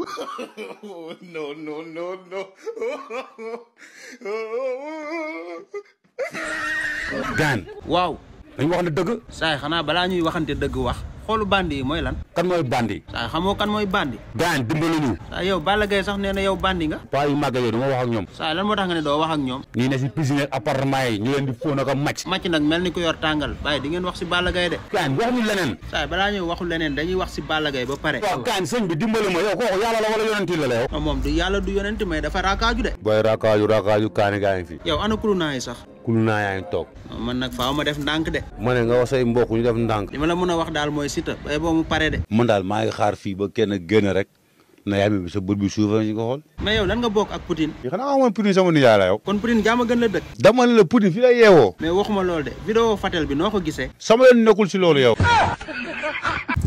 No, no, no, no. gaan waaw dañ wax ne dëgg saay xanaa balaa ñuy waxante dëgg wax xoolu bandi yi mooy lan kan mooy bandi saay xamoo kan mooy bandi gaan dimbali ñu saay yow Balla Gaye sax nee na yow bandi nga paa yu màgg yooyu dama wax ak ñoom saay lan moo tax nga ne doo wax ak ñoom ñii ne si piscine appartement yi ñu leen di fóon ak a màcc màcc nag mel ni ku yor tàngal bàyyi di ngeen wax si Balla Gaye de gaan wax ñu leneen saay balaa ñuy waxu leneen dañuy wax si Balla Gaye ba pare waaw gaan sëñ bi dimbali ma yow kooku yàlla la wala yonenti la yow moom du yàlla du yonent mais dafa raakaaju de booy raakaaju kaani gaa ngi fi yow ana kurunaa yi sax kulu naa yaa ngi toog man nag faaw ma def ndànk de ma ne nga wax say mbokk ñu def ndànk li ma la mën a wax daal mooy Siteu bay boo mu pare de man daal maa ngi xaar fii ba kenn génn rek na yaa mi bi sa bët bi suufa ñu ko xool mais yow lan nga bokk ak Poutine yi xanaa amoon Poutine sama nijaay la yow kon Poutine jaama gën la dëkk dama ne la Poutine fi la yeewoo mais waxuma loolu de vidéo Fatel bi noo ko gisee sama yoon nekkul si loolu yow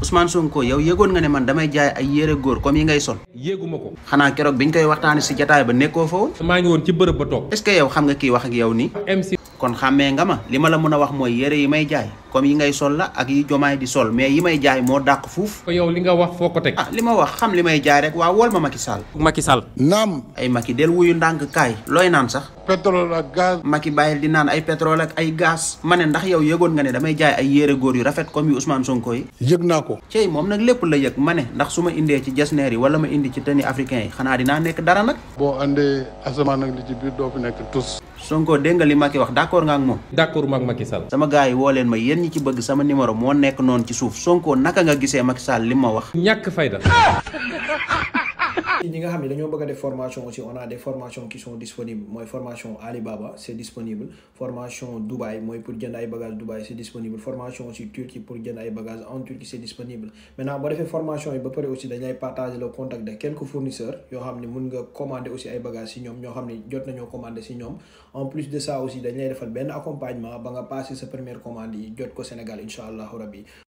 Ousmane Sonko yow yëgoon nga ne man damay jaay ay yére góor comme yi ngay sol yéeguma ko xanaa keroog biñ koy waxtaane si jataay ba nekkoo fa woon maa ngi woon ci bërëb ba toog est-ce que yow xam nga kii wax ak yow nii MC kon xàmmee nga ma li ma la mën a wax mooy yére yi may jaay comme yi ngay sol la ak yi jomaay di sol mais yi may jaay moo dàq fuuf ko yow li nga wax foo ko teg ah li ma wax xam li may jaay rek waa wool ma Macky Sall Macky Sall Naam. ay Macky del wuyu ndànk kaay looy naan sax Pétrole ak gaz. Macky bàyyil di naan ay pétrole ak ay gaz ma ne ndax yow yëgoon nga ne damay jaay ay yére góor yu rafet comme yu Ousmane Sonko yi Yëg naa ko. cey moom nag lépp la yëg ma ne ndax su ma indee ci jesneer yi wala ma indi ci tenue africain yi xanaa dinaa nekk dara nag Boo andee asamaan ak li ci biir doo fi nekk tus. Sonko dégg nga li Macky wax d'accord nga ak moom d'accord maag Macky Sall sama gars yi woo leen ma yéen ñi ci bëgg sama numéro moo nekk noonu ci suuf Sonko naka nga gisee Macky Sall li ma wax ñàkk fayda ñi nga xam ne dañoo bëgg a def formation aussi on a des formations qui sont disponibles mooy formation Alibaba c'est disponible formation Dubaï mooy pour jënd ay bagages Dubaï c'est disponible formation aussi Turquie pour jënd ay bagages en Turquie c'est disponible maintenant boo defee formation yi ba pare aussi dañ lay partager le contact de quelques fournisseurs yoo xam ne mun nga commander aussi ay bagages si ñoom ñoo xam ne jot nañoo commander si ñoom en plus de ça aussi dañ lay defal benn accompagnement ba nga passer sa première commande yi jot ko Sénégal incha allahu rabbi